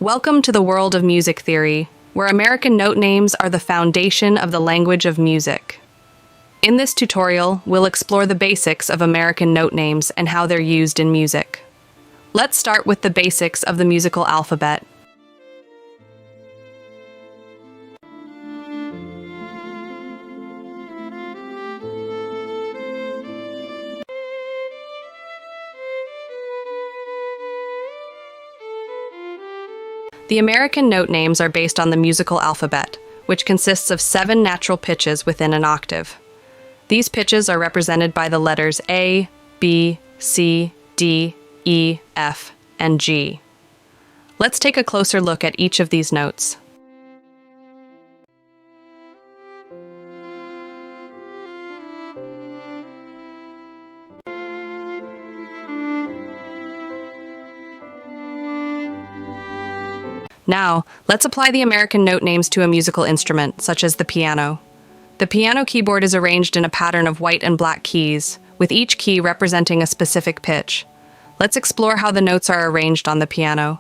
Welcome to the world of music theory, where American note names are the foundation of the language of music. In this tutorial, we'll explore the basics of American note names and how they're used in music. Let's start with the basics of the musical alphabet. The American note names are based on the musical alphabet, which consists of 7 natural pitches within an octave. These pitches are represented by the letters A, B, C, D, E, F, and G. Let's take a closer look at each of these notes. Now, let's apply the American note names to a musical instrument, such as the piano. The piano keyboard is arranged in a pattern of white and black keys, with each key representing a specific pitch. Let's explore how the notes are arranged on the piano.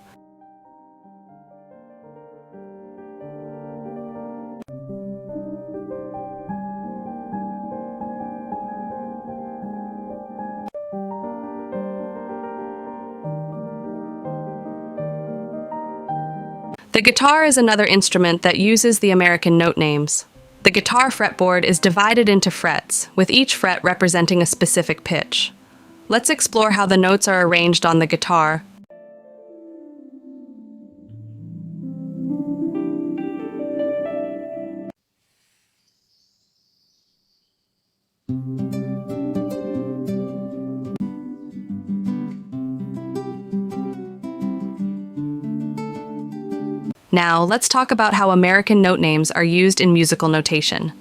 The guitar is another instrument that uses the American note names. The guitar fretboard is divided into frets, with each fret representing a specific pitch. Let's explore how the notes are arranged on the guitar. Now, let's talk about how American note names are used in musical notation.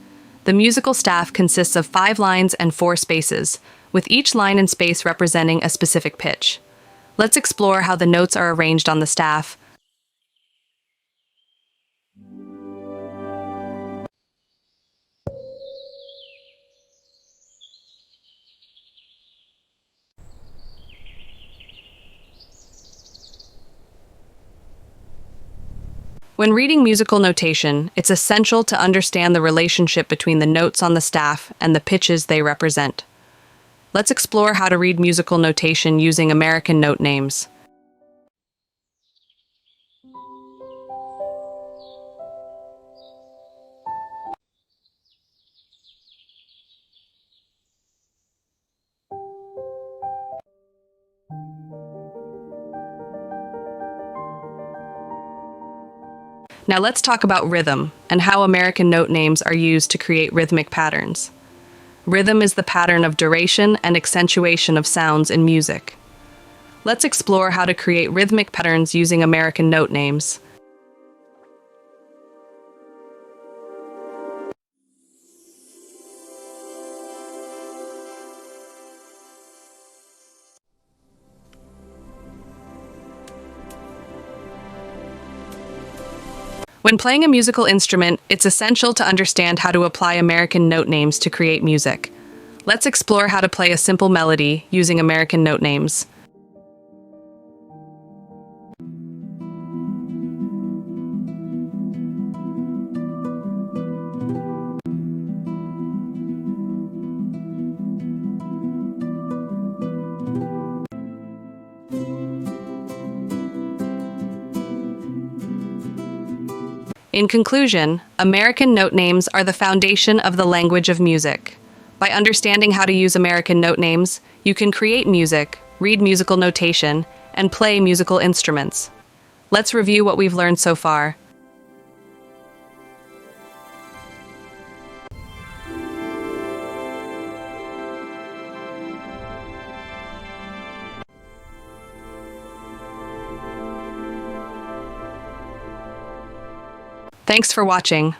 The musical staff consists of 5 lines and 4 spaces, with each line and space representing a specific pitch. Let's explore how the notes are arranged on the staff. When reading musical notation, it's essential to understand the relationship between the notes on the staff and the pitches they represent. Let's explore how to read musical notation using American note names. Now let's talk about rhythm and how American note names are used to create rhythmic patterns. Rhythm is the pattern of duration and accentuation of sounds in music. Let's explore how to create rhythmic patterns using American note names. When playing a musical instrument, it's essential to understand how to apply American note names to create music. Let's explore how to play a simple melody using American note names. In conclusion, American note names are the foundation of the language of music. By understanding how to use American note names, you can create music, read musical notation, and play musical instruments. Let's review what we've learned so far. Thanks for watching.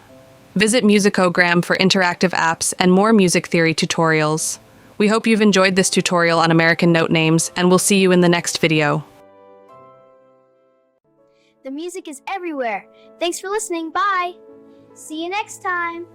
Visit Musicogram for interactive apps and more music theory tutorials. We hope you've enjoyed this tutorial on American note names, and we'll see you in the next video. The music is everywhere. Thanks for listening. Bye. See you next time.